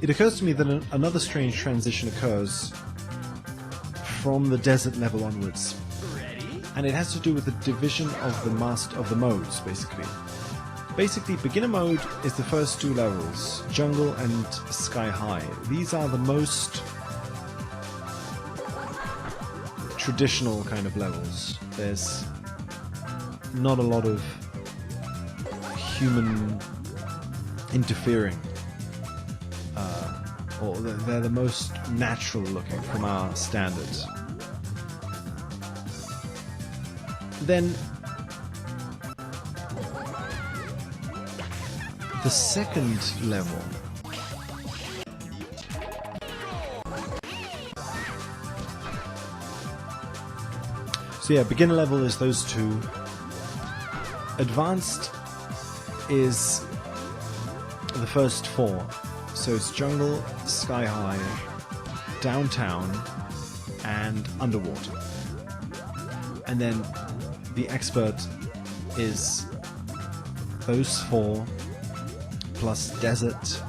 it occurs to me that another strange transition occurs from the desert level onwards. And it has to do with the division of the modes, basically. Basically, beginner mode is the first two levels, jungle and sky high. These are the most traditional kind of levels. There's not a lot of human interfering, or they're the most natural looking from our standards. Then the second level so yeah, beginner level is those two. Advanced is the first four. So it's jungle, sky high, downtown, and underwater. And then the expert is those four plus desert,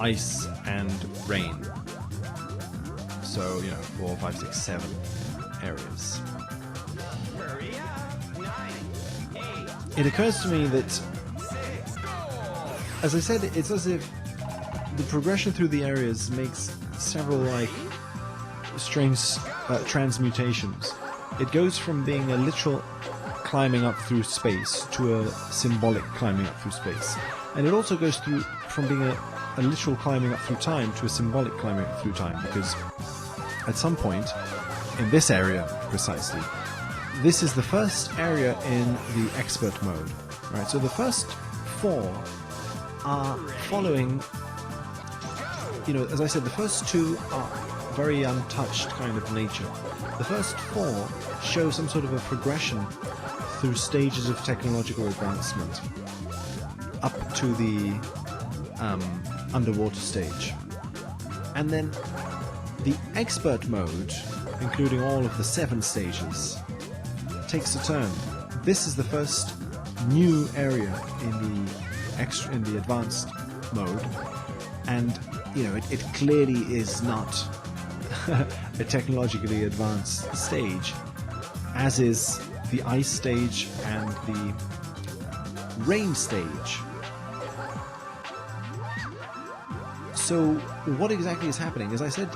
ice, and rain. So, 4, 5, 6, 7 areas. It occurs to me that, as I said, it's as if the progression through the areas makes several, strange transmutations. It goes from being a literal climbing up through space to a symbolic climbing up through space. And it also goes from being a literal climbing up through time to a symbolic climbing up through time, because at some point, in this area precisely, this is the first area in the expert mode, right? So the first four are following, as I said, the first two are very untouched kind of nature. The first four show some sort of a progression through stages of technological advancement up to the underwater stage. And then the expert mode, including all of the 7 stages, takes a turn. This is the first new area in the advanced mode, and it clearly is not a technologically advanced stage, as is the ice stage and the rain stage. So what exactly is happening? As I said,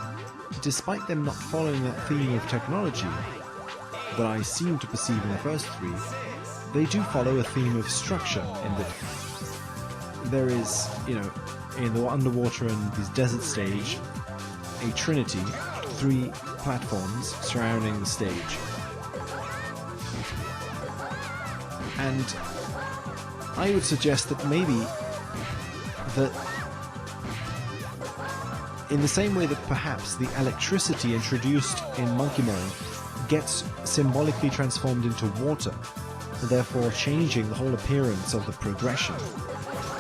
despite them not following that theme of technology that I seem to perceive in the first 3, they do follow a theme of structure, in that there is, in the underwater and this desert stage, a trinity, 3 platforms surrounding the stage. And I would suggest that maybe that in the same way that perhaps the electricity introduced in Monkey Mole gets symbolically transformed into water, therefore changing the whole appearance of the progression,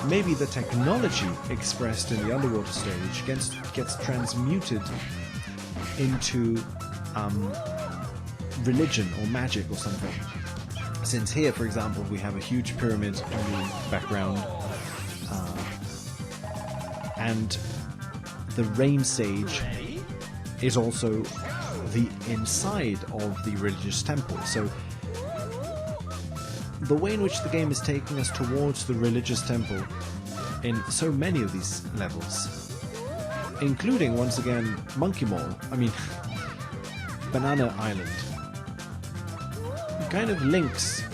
maybe the technology expressed in the underwater stage gets transmuted into religion or magic or something. Since here, for example, we have a huge pyramid in the background, and the rain stage is also the inside of the religious temple. So the way in which the game is taking us towards the religious temple in so many of these levels, including, once again, Monkey Mole, Banana Island, kind of links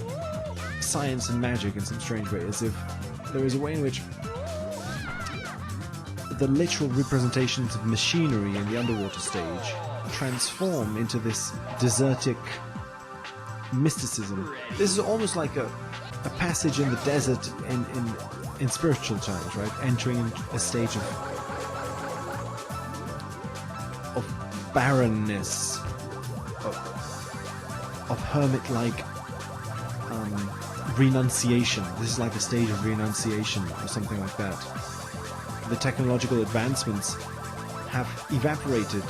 science and magic in some strange way, as if there is a way in which the literal representations of machinery in the underwater stage transform into this desertic mysticism. This is almost like a passage in the desert in spiritual terms, right? Entering a stage of barrenness, of hermit-like renunciation. This is like a stage of renunciation or something like that. The technological advancements have evaporated,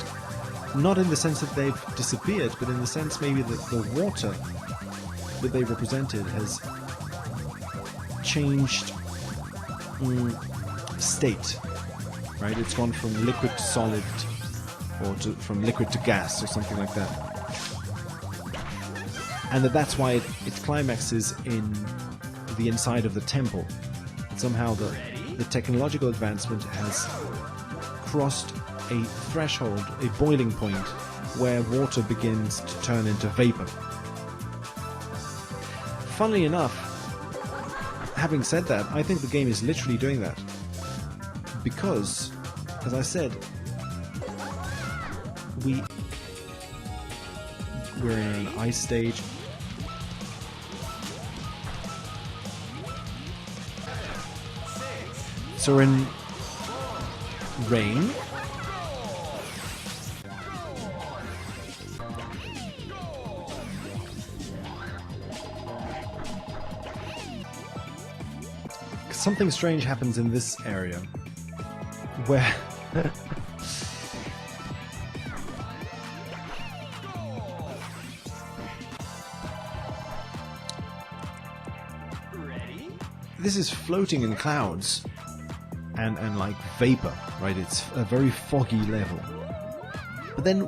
not in the sense that they've disappeared, but in the sense maybe that the water that they represented has changed state. right? It's gone from liquid to solid, or from liquid to gas, or something like that. And that's why it climaxes in the inside of the temple. Somehow the technological advancement has crossed a threshold, a boiling point, where water begins to turn into vapor. Funnily enough, having said that, I think the game is literally doing that. Because, as I said, we're in an ice stage. So we're in rain. Something strange happens in this area where this is floating in clouds and like vapor, right? It's a very foggy level. But then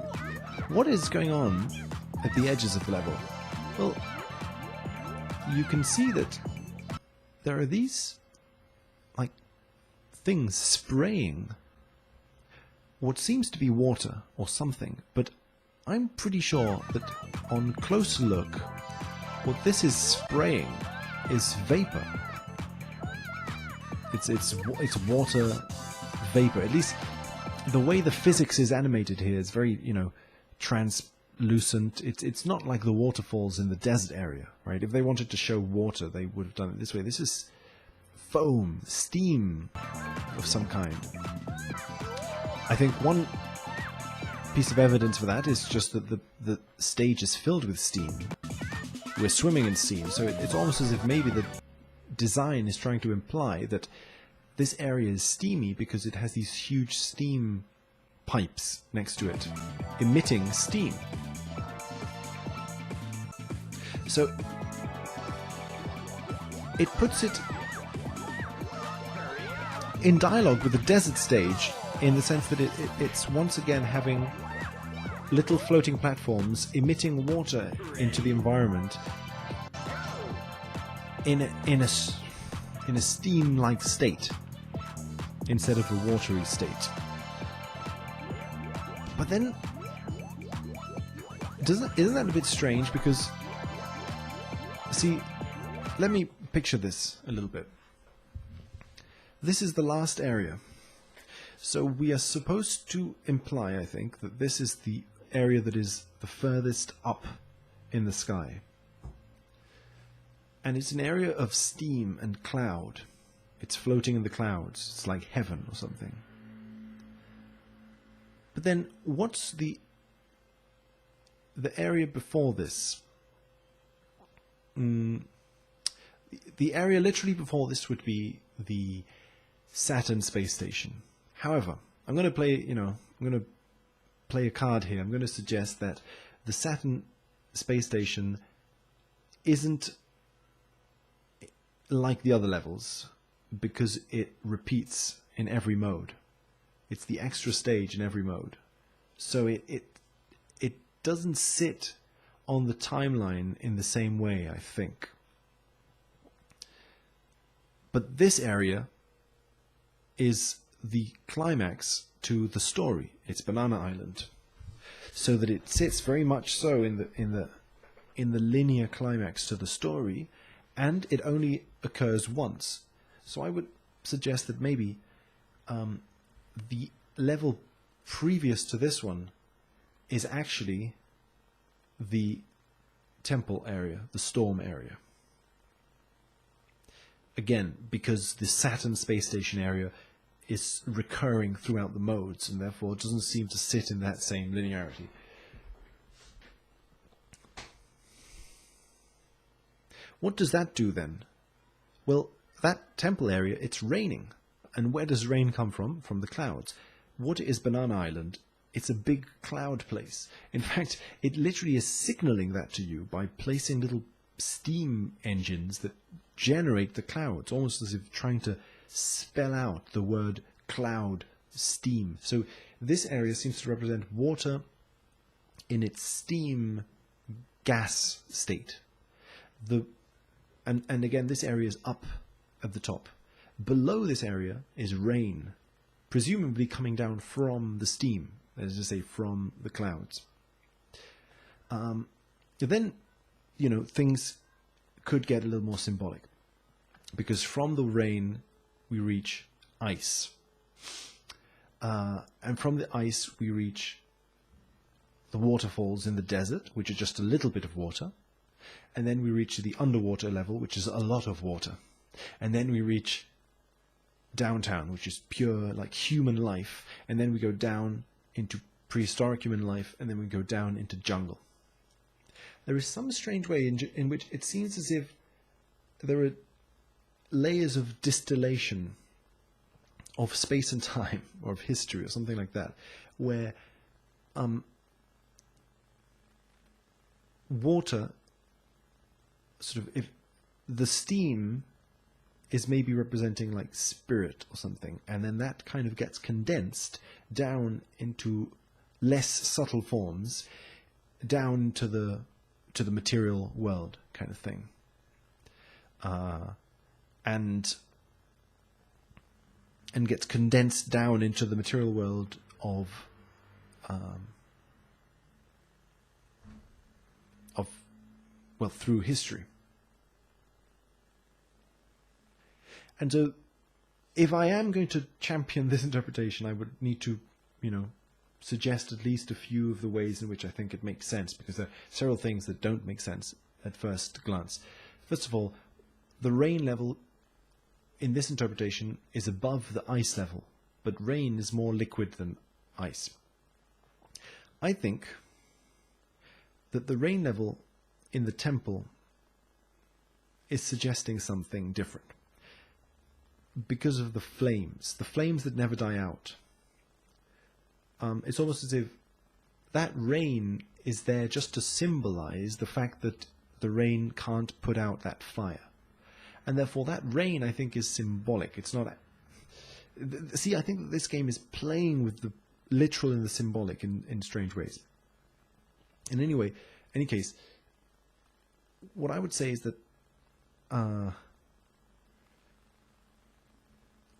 what is going on at the edges of the level? Well, you can see that there are these like things spraying what seems to be water or something, but I'm pretty sure that on closer look what this is spraying is vapor. It's water vapor. At least the way the physics is animated here is very, you know, translucent. It's not like the waterfalls in the desert area, right? If they wanted to show water, they would have done it this way. This is foam, steam of some kind. I think one piece of evidence for that is just that the stage is filled with steam. We're swimming in steam, so it's almost as if maybe the design is trying to imply that this area is steamy because it has these huge steam pipes next to it, emitting steam. So it puts it in dialogue with the desert stage in the sense that it's once again having little floating platforms emitting water into the environment in a steam-like state instead of a watery state. But then, isn't that a bit strange? Because, see, let me picture this a little bit. This is the last area. So we are supposed to imply, I think, that this is the area that is the furthest up in the sky. And it's an area of steam and cloud. It's floating in the clouds. It's like heaven or something. But then, what's the area before this? The area literally before this would be the Saturn space station. However, I'm going to play a card here. I'm going to suggest that the Saturn space station isn't like the other levels because it repeats in every mode. It's the extra stage in every mode. So it doesn't sit on the timeline in the same way, I think. But this area is the climax to the story. It's Banana Island. So that it sits very much so in the linear climax to the story, and it only occurs once. So I would suggest that maybe the level previous to this one is actually the temple area, the storm area. Again, because the Saturn space station area is recurring throughout the modes, and therefore it doesn't seem to sit in that same linearity. What does that do then? Well, that temple area, it's raining. And where does rain come from? From the clouds. What is Banana Island? It's a big cloud place. In fact, it literally is signaling that to you by placing little steam engines that generate the clouds, almost as if trying to spell out the word cloud steam. So this area seems to represent water in its steam gas state. And again, this area is up at the top. Below this area is rain, presumably coming down from the steam, that is to say, from the clouds. Then, things could get a little more symbolic, because from the rain we reach ice. And from the ice we reach the waterfalls in the desert, which are just a little bit of water. And then we reach the underwater level, which is a lot of water. And then we reach downtown, which is pure, like, human life. And then we go down into prehistoric human life, and then we go down into jungle. There is some strange way in which it seems as if there are layers of distillation of space and time, or of history, or something like that, where water, sort of, if the steam is maybe representing like spirit or something, and then that kind of gets condensed down into less subtle forms, down to the material world kind of thing, and gets condensed down into the material world of through history. And so, if I am going to champion this interpretation, I would need to, suggest at least a few of the ways in which I think it makes sense, because there are several things that don't make sense at first glance. First of all, the rain level in this interpretation is above the ice level, but rain is more liquid than ice. I think that the rain level in the temple is suggesting something different, because of the flames that never die out. It's almost as if that rain is there just to symbolize the fact that the rain can't put out that fire. And therefore that rain, I think, is symbolic. It's not... See, I think that this game is playing with the literal and the symbolic in strange ways. In any case, what I would say is that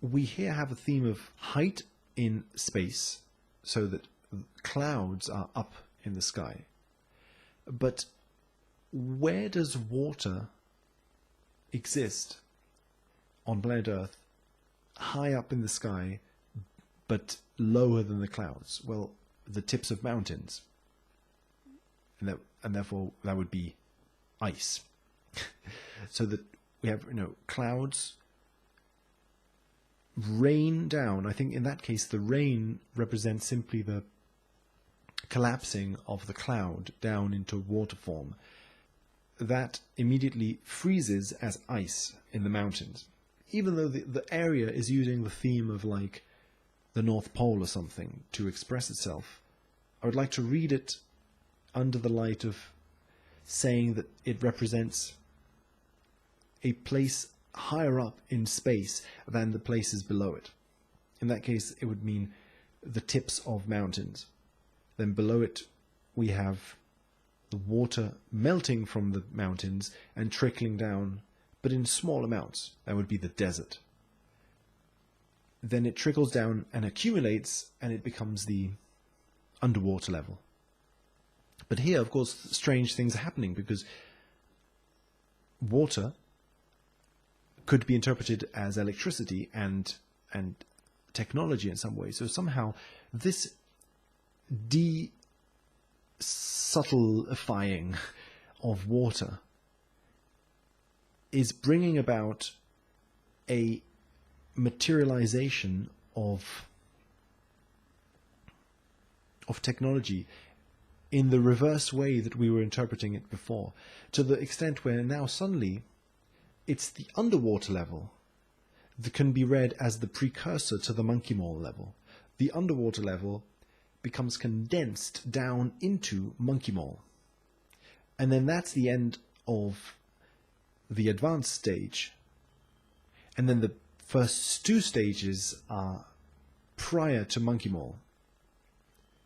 we here have a theme of height in space, so that clouds are up in the sky. But where does water exist on planet Earth, high up in the sky, but lower than the clouds? Well, the tips of mountains. And therefore that would be ice. So that we have, clouds rain down. I think in that case the rain represents simply the collapsing of the cloud down into water form. That immediately freezes as ice in the mountains. Even though the area is using the theme of like the North Pole or something to express itself, I would like to read it under the light of saying that it represents a place higher up in space than the places below it. In that case, it would mean the tips of mountains. Then below it, we have the water melting from the mountains and trickling down, but in small amounts. That would be the desert. Then it trickles down and accumulates, and it becomes the underwater level. But here, of course, strange things are happening, because water could be interpreted as electricity and technology in some way. So somehow this de-subtlifying of water is bringing about a materialization of technology in the reverse way that we were interpreting it before, to the extent where now suddenly it's the underwater level that can be read as the precursor to the monkey mole level. The underwater level becomes condensed down into monkey mole. And then that's the end of the advanced stage. And then the first two stages are prior to Monkey Mall.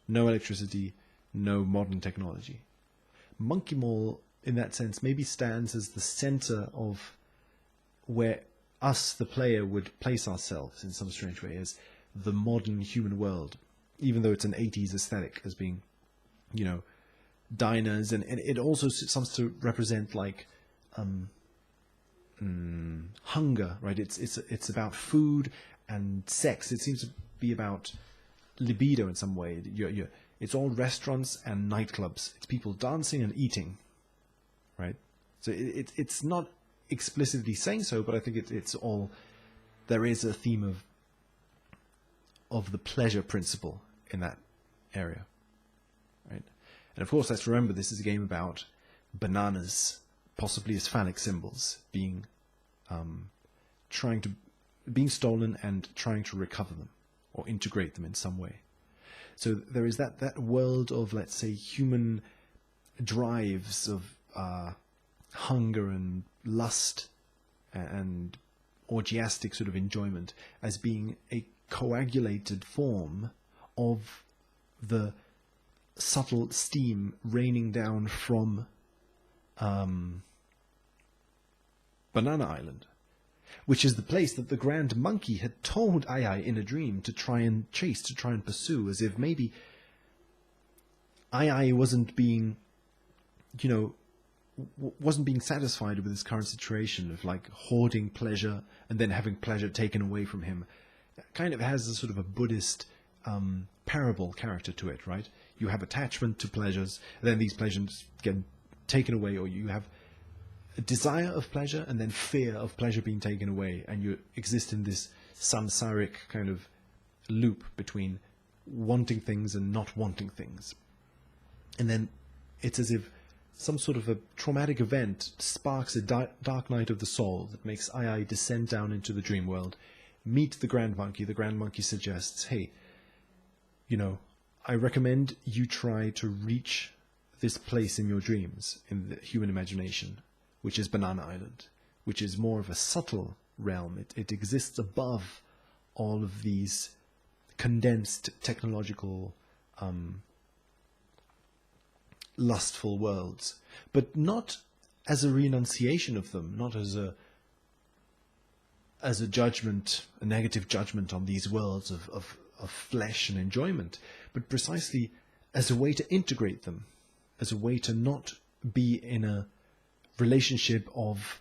No electricity, no modern technology. Monkey Mall, in that sense, maybe stands as the center of where us, the player, would place ourselves in some strange way as the modern human world, even though it's an 80s aesthetic, as being, you know, diners, and it also seems to represent like hunger, right? It's about food and sex. It seems to be about libido in some way. It's all restaurants and nightclubs. It's people dancing and eating, right? So it's not explicitly saying so, but I think it's all, there is a theme of the pleasure principle in that area, right? And of course, let's remember this is a game about bananas, possibly as phallic symbols, being stolen and trying to recover them or integrate them in some way. So there is that world of, let's say, human drives of hunger and lust and orgiastic sort of enjoyment as being a coagulated form of the subtle steam raining down from Banana Island, which is the place that the Grand Monkey had told Ai in a dream to try and chase, to try and pursue, as if maybe Ai wasn't being, you know, wasn't being satisfied with his current situation of like hoarding pleasure and then having pleasure taken away from him. It kind of has a sort of a Buddhist parable character to it, right? You have attachment to pleasures, and then these pleasures get taken away, or you have a desire of pleasure and then fear of pleasure being taken away, and you exist in this samsaric kind of loop between wanting things and not wanting things. And then it's as if some sort of a traumatic event sparks a dark night of the soul that makes Ai descend down into the dream world, meet the Grand Monkey. The Grand Monkey suggests, hey, you know, I recommend you try to reach this place in your dreams, in the human imagination, which is Banana Island, which is more of a subtle realm. It exists above all of these condensed technological lustful worlds, but not as a renunciation of them, not as a judgment, a negative judgment on these worlds of flesh and enjoyment, but precisely as a way to integrate them, as a way to not be in a relationship of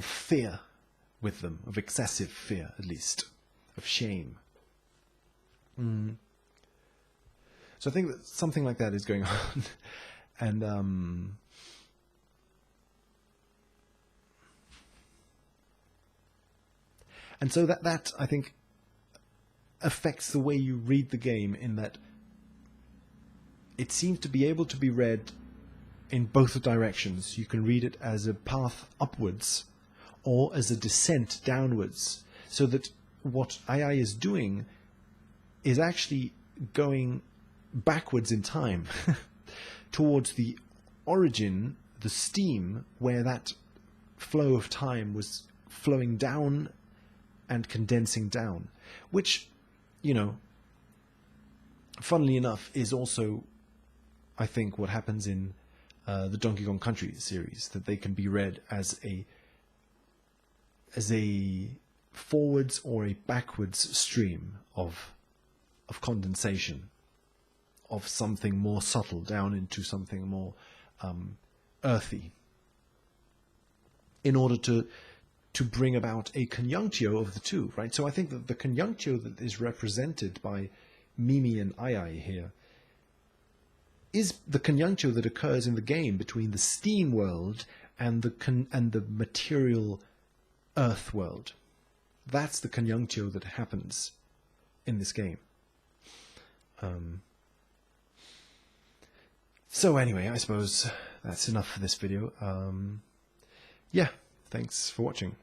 fear with them, of excessive fear, at least, of shame. So I think that something like that is going on, and so that I think affects the way you read the game, in that it seems to be able to be read in both directions. You can read it as a path upwards or as a descent downwards, so that what Ai is doing is actually going backwards in time towards the origin, the steam, where that flow of time was flowing down and condensing down, which, you know, funnily enough, is also, I think, what happens in the Donkey Kong Country series, that they can be read as a forwards or a backwards stream of condensation of something more subtle down into something more earthy, in order to bring about a conjunctio of the two, right? So I think that the conjunctio that is represented by Mimi and Ai here is the conjunctio that occurs in the game between the steam world and the material earth world. That's the conjunctio that happens in this game. So anyway, I suppose that's enough for this video. Yeah, thanks for watching.